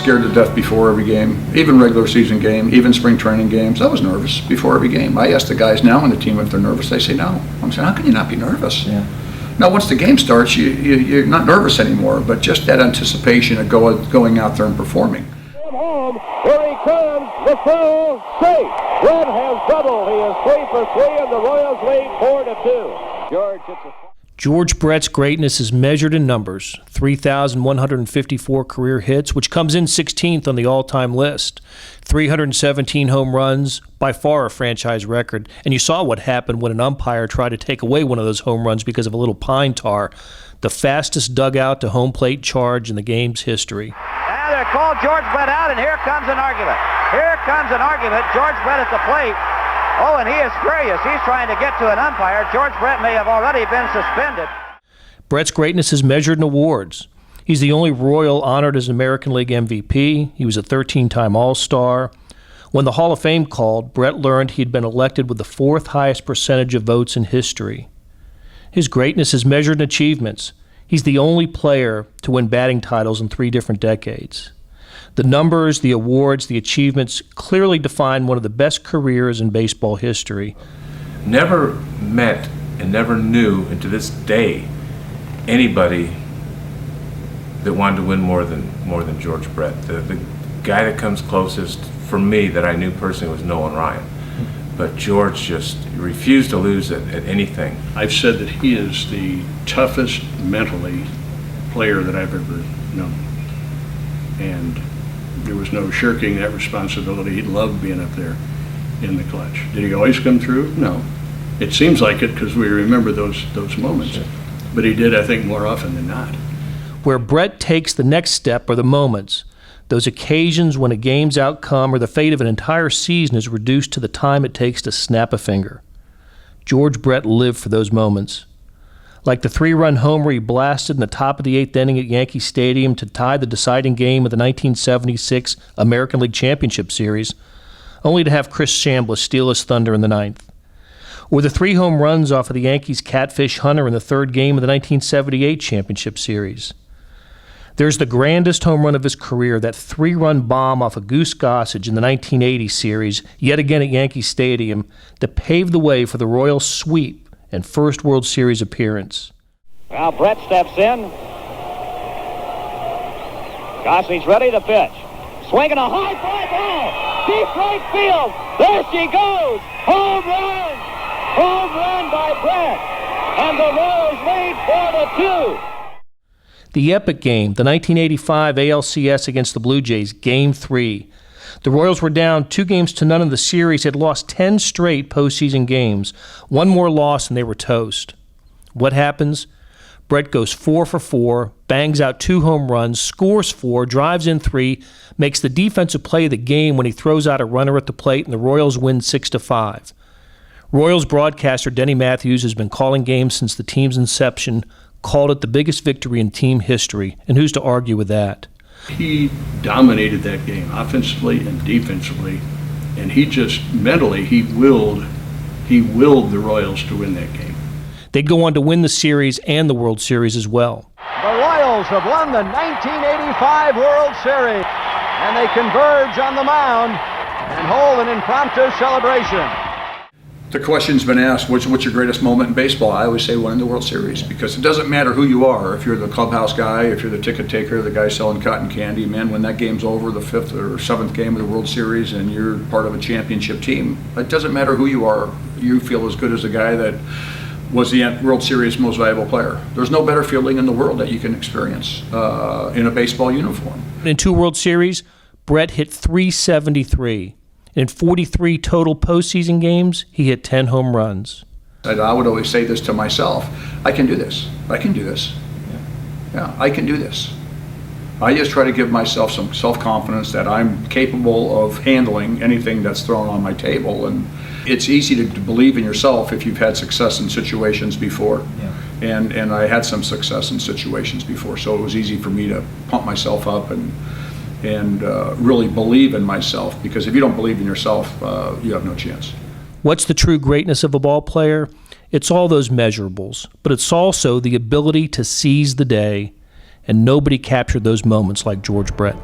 scared to death before every game, even regular season game, even spring training games. I was nervous before every game. I ask the guys now on the team if they're nervous. They say no. I'm saying, how can you not be nervous? Yeah. Now, once the game starts, you're not nervous anymore, but just that anticipation of going out there and performing. Home, here he comes, the throw, safe. Brett has doubled. He is 3 for 3, and the Royals lead 4-2. George Brett's greatness is measured in numbers: 3,154 career hits, which comes in 16th on the all-time list, 317 home runs, by far a franchise record. And you saw what happened when an umpire tried to take away one of those home runs because of a little pine tar. The fastest dugout to home plate charge in the game's history. Now they're called George Brett out, and here comes an argument. Here comes an argument. George Brett at the plate. Oh, and he is furious. He's trying to get to an umpire. George Brett may have already been suspended. Brett's greatness is measured in awards. He's the only Royal honored as American League MVP. He was a 13-time All-Star. When the Hall of Fame called, Brett learned he'd been elected with the 4th highest percentage of votes in history. His greatness is measured in achievements. He's the only player to win batting titles in 3 different decades. The numbers, the awards, the achievements clearly define one of the best careers in baseball history. Never met and never knew, and to this day, anybody that wanted to win more than George Brett. The guy that comes closest for me that I knew personally was Nolan Ryan. But George just refused to lose at anything. I've said that he is the toughest mentally player that I've ever known. And there was no shirking that responsibility. He loved being up there in the clutch. Did he always come through? No. It seems like it because we remember those moments. Sure. But he did, I think, more often than not. Where Brett takes the next step are the moments, those occasions when a game's outcome or the fate of an entire season is reduced to the time it takes to snap a finger. George Brett lived for those moments. Like the 3-run homer he blasted in the top of the 8th inning at Yankee Stadium to tie the deciding game of the 1976 American League Championship Series, only to have Chris Chambliss steal his thunder in the 9th. Or the 3 home runs off of the Yankees' Catfish Hunter in the 3rd game of the 1978 Championship Series. There's the grandest home run of his career, that 3-run bomb off of Goose Gossage in the 1980 series, yet again at Yankee Stadium, that paved the way for the Royals' sweep and first World Series appearance. Now Brett steps in. Gossage ready to pitch. Swinging a high fly ball. Deep right field. There she goes. Home run. Home run by Brett. And the Royals lead 4-2. The epic game, the 1985 ALCS against the Blue Jays, Game 3. The Royals were down 2-0 in the series, had lost 10 straight postseason games. One more loss and they were toast. What happens? Brett goes 4 for 4, bangs out 2 home runs, scores 4, drives in 3, makes the defensive play of the game when he throws out a runner at the plate, and the Royals win 6-5. Royals broadcaster Denny Matthews has been calling games since the team's inception, called it the biggest victory in team history, and who's to argue with that? He dominated that game offensively and defensively, and he just mentally he willed the Royals to win that game. They'd go on to win the series and the World Series as well. The Royals have won the 1985 World Series, and they converge on the mound and hold an impromptu celebration. The question's been asked, what's your greatest moment in baseball? I always say winning the World Series, because it doesn't matter who you are. If you're the clubhouse guy, if you're the ticket taker, the guy selling cotton candy, man, when that game's over, the 5th or 7th game of the World Series, and you're part of a championship team, it doesn't matter who you are. You feel as good as the guy that was the World Series most valuable player. There's no better feeling in the world that you can experience in a baseball uniform. In 2 World Series, Brett hit .373. In 43 total postseason games, he hit 10 home runs. I would always say this to myself, I can do this. I can do this. Yeah, I can do this. I just try to give myself some self-confidence that I'm capable of handling anything that's thrown on my table. And it's easy to believe in yourself if you've had success in situations before. Yeah. And I had some success in situations before, so it was easy for me to pump myself up and really believe in myself, because if you don't believe in yourself, you have no chance. What's the true greatness of a ball player? It's all those measurables, but it's also the ability to seize the day, and nobody captured those moments like George Brett.